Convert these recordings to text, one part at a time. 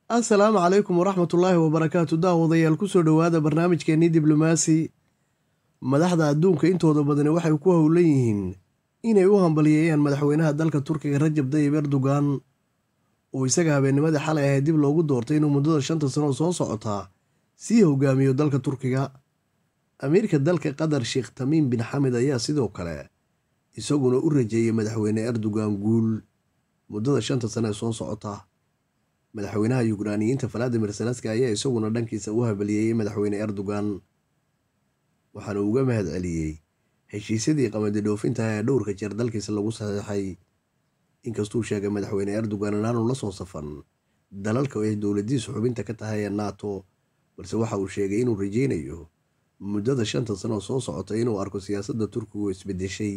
assalaamu calaykum waraxmatullaahi wabarakaatu. daawadayaal kusoo dhowaada barnaamijkeennii diblomaasi. madaxda adduunka intooda badani waxay ku howlan yihiin inay u hambaliyeeyaan madaxweynaha dalka turkiga rajab tayyib erdogan oo isaga habeennimadii xalay ahayd dib loogu doortay inuu muddada 5 sano soo socotaa sii hogaamiyo dalka turkiga. amiirka dalka qatar sheekh tamiim bin xamed ayaa sidoo kale isaguna u rajeeyey madaxweyne erdogan guul muddada 5 sano ee soo socota. madaxweynaha yukraaniyiinta valadimir zelenski ayaa isaguna dhankiisa u habaliyeeyey madaxweyne erdogan, waxaana uga mahad celiyey heshiisyadii qamadi dhoofinta ee dhowrka jeer dalkiisa lagu saxiixay. inkastuu sheegay madaxweyne erdogan inaanu la soo safan dalalka ay dowladiisu xubinta ka tahay ee nato, balse waxa uu sheegay inuu rajeynayo muddada 5 sano soo socota inuu arko siyaasadda turkigu isbedeshay.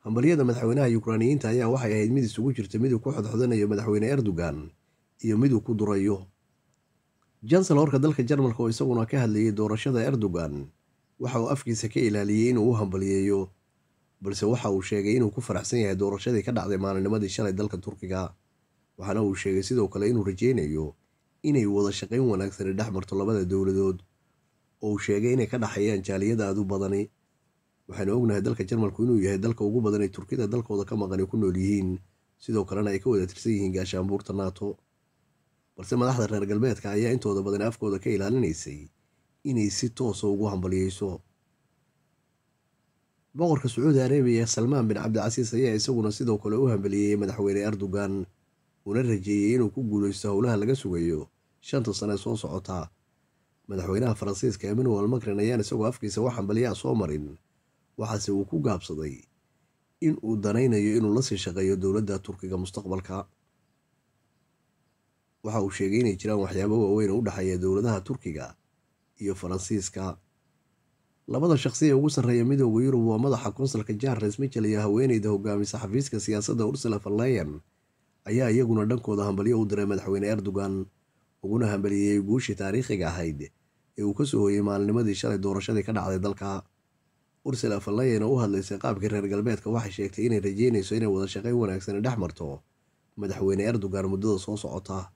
hambalyada madaxweynaha yukraaniyiinta ayaa waxay ahayd mid isugu jirta miduu ku xodxodanayo madaxweyne erdogan iyo miduu ku durayo. janselorka dalka jarmalka oo isaguna ka hadlayay doorashada erdogan waxa uu afkiisa ka ilaaliyey inuu u hambaliyeeyo, balse waxa uu sheegay inuu ku faraxsan yahay doorashadii ka dhacday maalinimadii shalay dalka turkiga. waxaana uu sheegay sidoo kale inuu rajeynayo inay wada shaqayn wanaagsani dhex marto labada dowladood oo uu sheegay inay ka dhaxeeyaan jaaliyada aad u badani. waxaynu ognahay dalka jarmalku inuu yahay dalka ugu badan ay turkida dalkooda ka maqani ku nool yihiin, sidoo kalena ay ka wada tirsan yihiin gaashaanbuurta nato. balse madaxda reer galbeedka ayaa intooda badan afkooda ka ilaalinaysay inay si toosa ugu hambaliyeyso. boqorka sacuudi arabiya salmaan bin cabdicasiis ayaa isaguna sidoo kale u hambaliyeeyey madaxweyne erdogan, una rajeeyey inuu ku guuleysto howlaha laga sugayo 5 sano soo socota. madaxweynaha faransiiska emmanuel macron ayaan isagoo afkiisa wax hambaliyaa soo marin, waxaase uu ku gaabsaday in uu danaynayo inuu lasii shaqeeyo dowladda turkiga mustaqbalka. waxa uu sheegay inay jiraan waxyaabo waaweyn oo u dhexeeya dowladaha turkiga iyo faransiiska. labada shaqsi ee ugu sarreeya midooda yurub waa madaxa konsulka charles michel iyo haweeneyda hogaamisa xafiiska siyaasadda ursula von leyen ayaa iyaguna dhankooda hambalyo u diray madaxweyne erdogan, uguna hambaliyey guushii taariikhiga ahayd ee uu ka soo hooyey maalinimadii shalay doorashadii ka dhacday dalka. ursula von leyen oo u hadlaysay qaabkii reer galbeedka waxay sheegtay inay rajeynayso inay wada shaqayn wanaagsani dhex marto madaxweyne erdogan muddada soo socota.